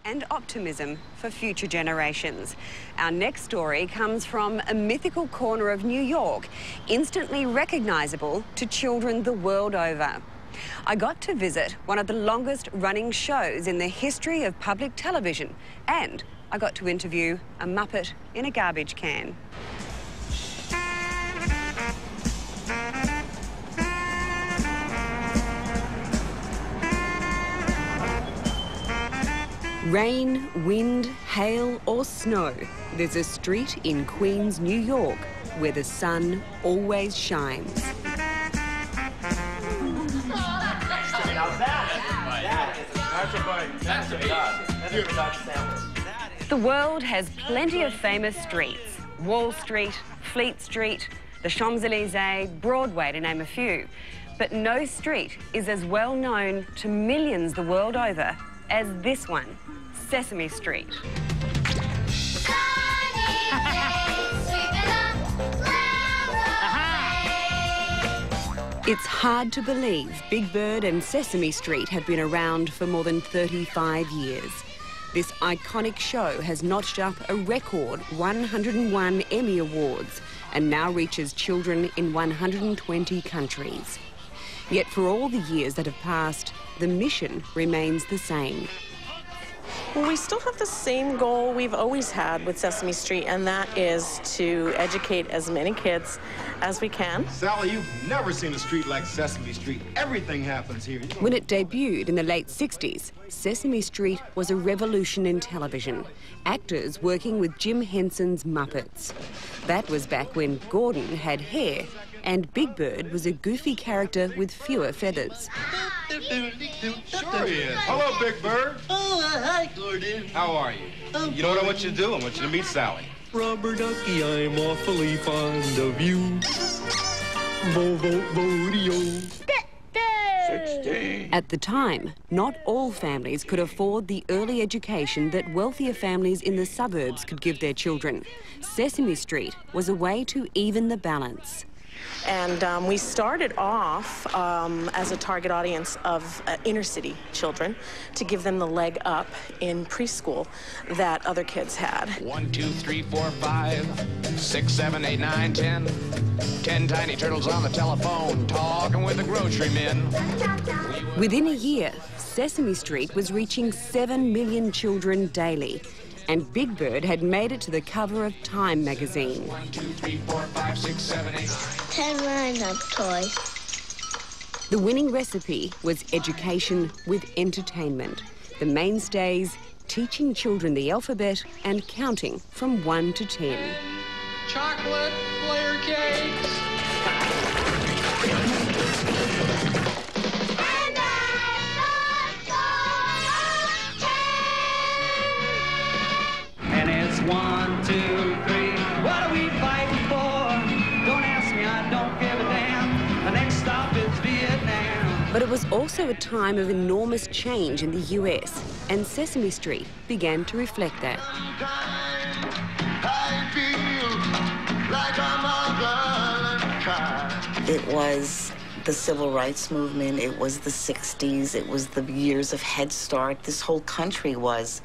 And optimism for future generations. Our next story comes from a mythical corner of New York, instantly recognisable to children the world over. I got to visit one of the longest running shows in the history of public television, and I got to interview a Muppet in a garbage can. Rain, wind, hail or snow, there's a street in Queens, New York, where the sun always shines. The world has plenty of famous streets. Wall Street, Fleet Street, the Champs-Élysées, Broadway, to name a few. But no street is as well known to millions the world over as this one, Sesame Street. It's hard to believe Big Bird and Sesame Street have been around for more than 35 years. This iconic show has notched up a record 101 Emmy Awards and now reaches children in 120 countries. Yet for all the years that have passed, the mission remains the same. Well, we still have the same goal we've always had with Sesame Street, and that is to educate as many kids as we can. Sally, you've never seen a street like Sesame Street. Everything happens here. When it debuted in the late 60s, Sesame Street was a revolution in television. Actors working with Jim Henson's Muppets. That was back when Gordon had hair and Big Bird was a goofy character with fewer feathers. Sure he is. Hello, Big Bird. Oh, hi, Gordon. How are you? You know what I want you to do? I want you to meet Sally. Rubber ducky, I'm awfully fond of you. Vo-vo-vo-deo. 16. At the time, not all families could afford the early education that wealthier families in the suburbs could give their children. Sesame Street was a way to even the balance. And we started off as a target audience of inner-city children to give them the leg up in preschool that other kids had. 1, 2, 3, 4, 5, 6, 7, 8, 9, 10. 10 tiny turtles on the telephone talking with the grocery men. Within a year, Sesame Street was reaching 7 million children daily. And Big Bird had made it to the cover of Time magazine. 1, 2, 3, 4, 5, 6, 7, 8. 10 lineup toys. The winning recipe was education with entertainment. The mainstays, teaching children the alphabet and counting from 1 to 10. Chocolate layer cakes. And it's 1, 2, 3. What are we fighting for? Don't ask me, I don't give a damn. The next stop is Vietnam. But it was also a time of enormous change in the US, and Sesame Street began to reflect that. It was the civil rights movement, it was the 60s, it was the years of Head Start. This whole country was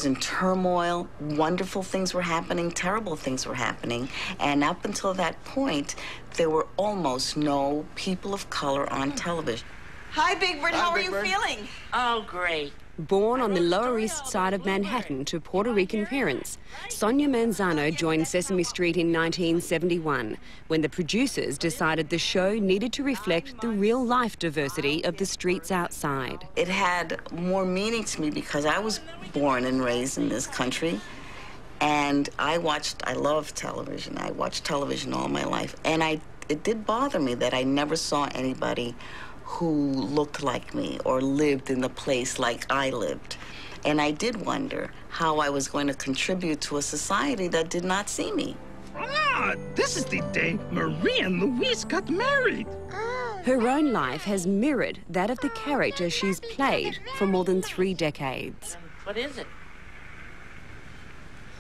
in turmoil. Wonderful things were happening, terrible things were happening. And up until that point, there were almost no people of color on television. Hi, Big Bird. How are you feeling? Oh, great. Born on the Lower East Side of Manhattan to Puerto Rican parents, Sonia Manzano joined Sesame Street in 1971 when the producers decided the show needed to reflect the real-life diversity of the streets outside. It had more meaning to me because I was born and raised in this country, and I love television. I watched television all my life, and it did bother me that I never saw anybody who looked like me or lived in the place like I lived. And I did wonder how I was going to contribute to a society that did not see me. Ah, this is the day Marie and Louise got married. Her own life has mirrored that of the character she's played for more than 3 decades. What is it?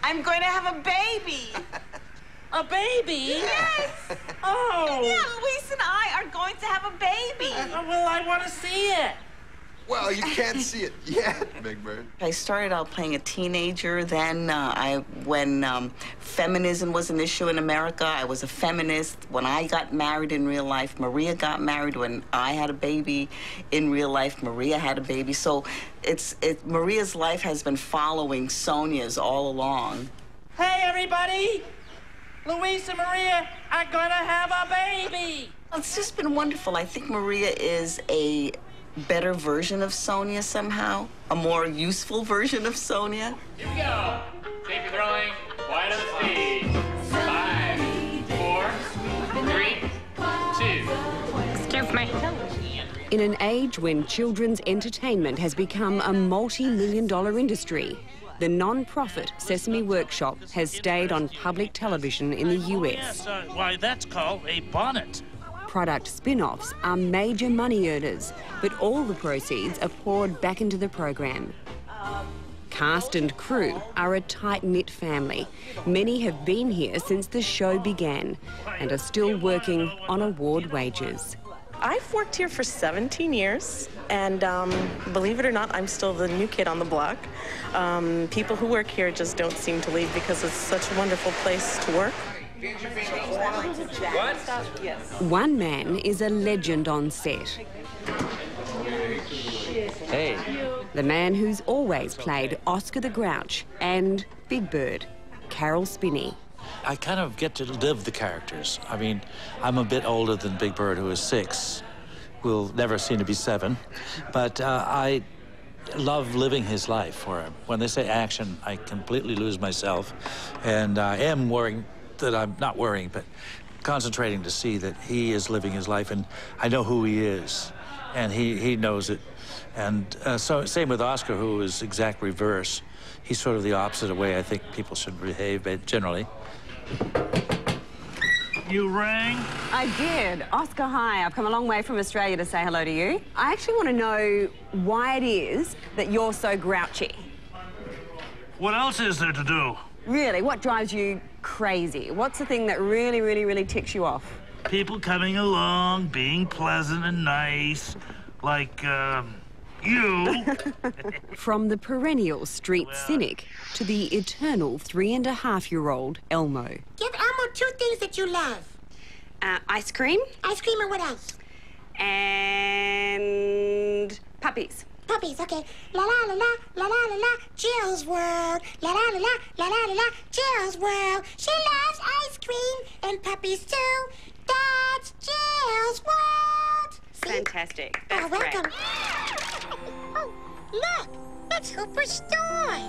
I'm going to have a baby. A baby? Yes. Oh. Yeah, Louise and I are going to have a baby. Well, I want to see it. Well, you can't see it yet, Big Bird. I started out playing a teenager. Then when feminism was an issue in America, I was a feminist. When I got married in real life, Maria got married. When I had a baby in real life, Maria had a baby. So Maria's life has been following Sonia's all along. Hey, everybody! Luis and Maria are gonna have a baby! It's just been wonderful. I think Maria is a better version of Sonia somehow, a more useful version of Sonia. Here we go. Safe for throwing, wide on the stage. 5, 4, 3, 2. Excuse me. In an age when children's entertainment has become a multi-million-dollar industry, the non-profit Sesame Workshop has stayed on public television in the US. Yes, why, that's called a bonnet. Product spin-offs are major money earners, but all the proceeds are poured back into the program. Cast and crew are a tight-knit family. Many have been here since the show began and are still working on award wages. I've worked here for 17 years, and believe it or not, I'm still the new kid on the block. People who work here just don't seem to leave because it's such a wonderful place to work. What? One man is a legend on set. Hey. The man who's always played Oscar the Grouch and Big Bird, Carol Spinney. I kind of get to live the characters. I mean, I'm a bit older than Big Bird, who is 6. Will never seem to be 7. But I love living his life for him. When they say action, I completely lose myself. And I am worrying that I'm not worrying, but concentrating to see that he is living his life, and I know who he is, and he knows it. And so same with Oscar, who is exact reverse. He's sort of the opposite way I think people should behave generally. You rang? I did. Oscar, hi. I've come a long way from Australia to say hello to you. I actually want to know why it is that you're so grouchy. What else is there to do? Really, what drives you crazy? What's the thing that really, really, really ticks you off? People coming along, being pleasant and nice, like, you. From the perennial street cynic to the eternal 3.5-year-old Elmo. Give Elmo 2 things that you love. Ice cream. Ice cream and what else? And puppies. Puppies, okay. La la la la, la la la la, Jill's World. La la la la, la la la la, Jill's World. She loves ice cream and puppies too. That's Jill's World. See? Fantastic. That's welcome. great. Oh, look, it's Hooper's store.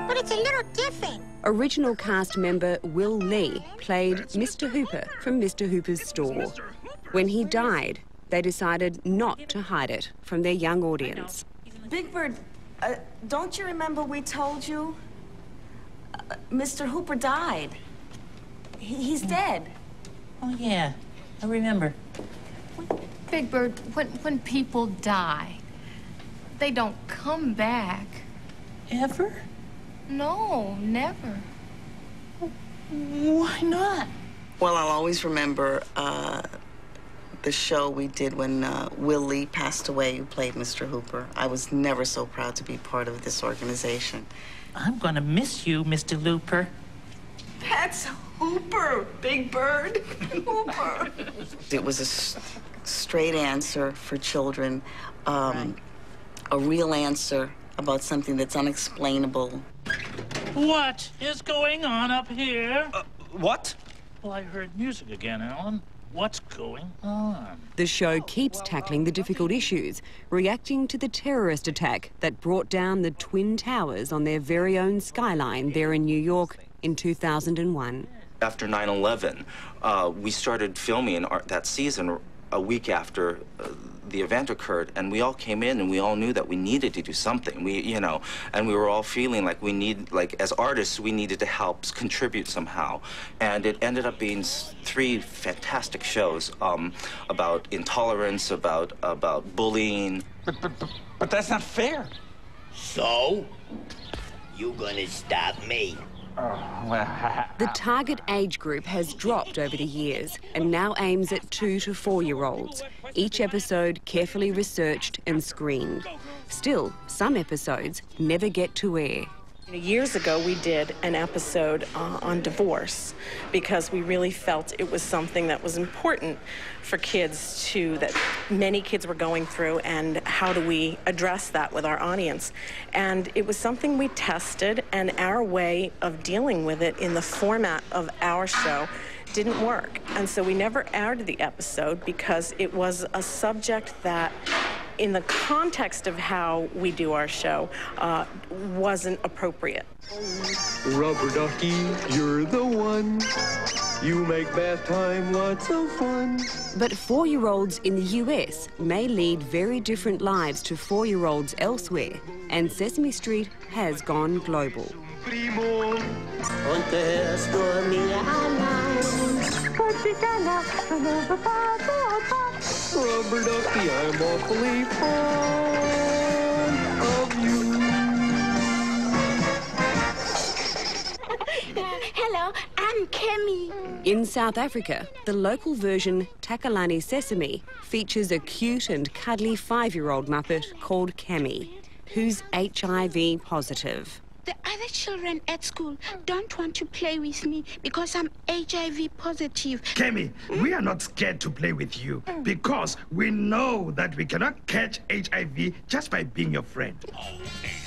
But it's a little different. Original cast member Will Lee played Mr. Hooper from Mr. Hooper's store. When he died, they decided not to hide it from their young audience. Big Bird, don't you remember we told you Mr. Hooper died? He's dead. Oh, yeah, I remember. Big Bird, when people die, they don't come back. Ever? No, never. Why not? Well, I'll always remember the show we did when Will Lee passed away, who played Mr. Hooper. I was never so proud to be part of this organization. I'm gonna miss you, Mr. Looper. That's Hooper, Big Bird. Hooper. It was a straight answer for children, a real answer about something that's unexplainable. What is going on up here? What? Well, I heard music again, Alan. What's going on? The show keeps tackling the difficult issues, reacting to the terrorist attack that brought down the Twin Towers on their very own skyline there in New York in 2001. After 9/11, we started filming that season a week after the event occurred, and we all came in and we all knew that we needed to do something. And we were all feeling like as artists, we needed to help contribute somehow. And it ended up being 3 fantastic shows about intolerance, about bullying. But that's not fair. So, you gonna stop me? The target age group has dropped over the years and now aims at 2 to 4-year-olds. each episode carefully researched and screened. Still, some episodes never get to air. Years ago, we did an episode on divorce because we really felt it was something that was important for kids that many kids were going through, and how do we address that with our audience. And it was something we tested, and our way of dealing with it in the format of our show didn't work. And so we never aired the episode because it was a subject that, in the context of how we do our show, wasn't appropriate. Rubber ducky, you're the one. You make bath time lots of fun. But 4-year-olds in the US may lead very different lives to 4-year-olds elsewhere, and Sesame Street has gone global. Rubber ducky, I'm awfully fond of you. Hello, I'm Kemi. In South Africa, the local version Takalani Sesame features a cute and cuddly 5-year-old Muppet called Kemi, who's HIV positive. The other children at school don't want to play with me because I'm HIV positive. Kemi, we are not scared to play with you because we know that we cannot catch HIV just by being your friend.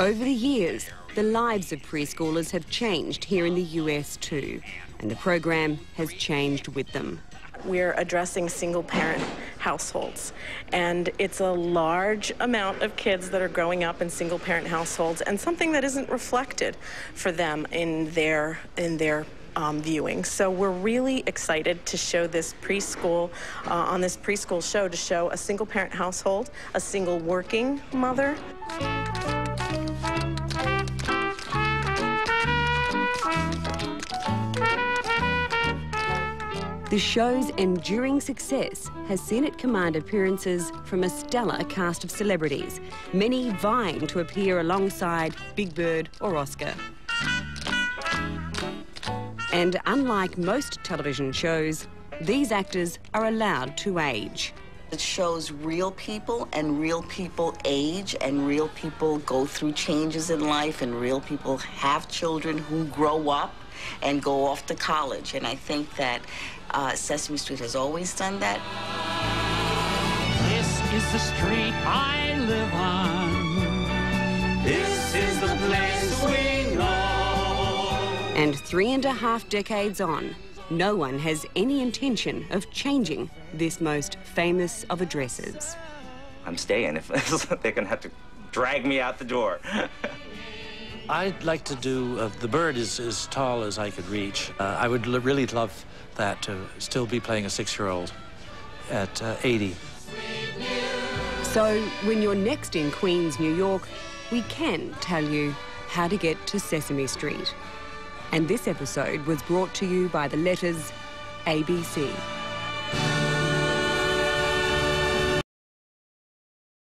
Over the years, the lives of preschoolers have changed here in the US too, and the program has changed with them. We're addressing single-parent households, and it's a large amount of kids that are growing up in single-parent households, and something that isn't reflected for them in their viewing. So we're really excited to show this preschool, on this preschool show, to show a single-parent household, a single working mother. The show's enduring success has seen it command appearances from a stellar cast of celebrities, many vying to appear alongside Big Bird or Oscar. And unlike most television shows, these actors are allowed to age. It shows real people, and real people age, and real people go through changes in life, and real people have children who grow up and go off to college. And I think that Sesame Street has always done that. This is the street I live on. This is the place we know. And 3.5 decades on, no one has any intention of changing this most famous of addresses. I'm staying. If they're going to have to drag me out the door. I'd like to do, the bird is as tall as I could reach. I would really love that to still be playing a 6-year-old at 80. So when you're next in Queens, New York, we can tell you how to get to Sesame Street. And this episode was brought to you by the letters ABC.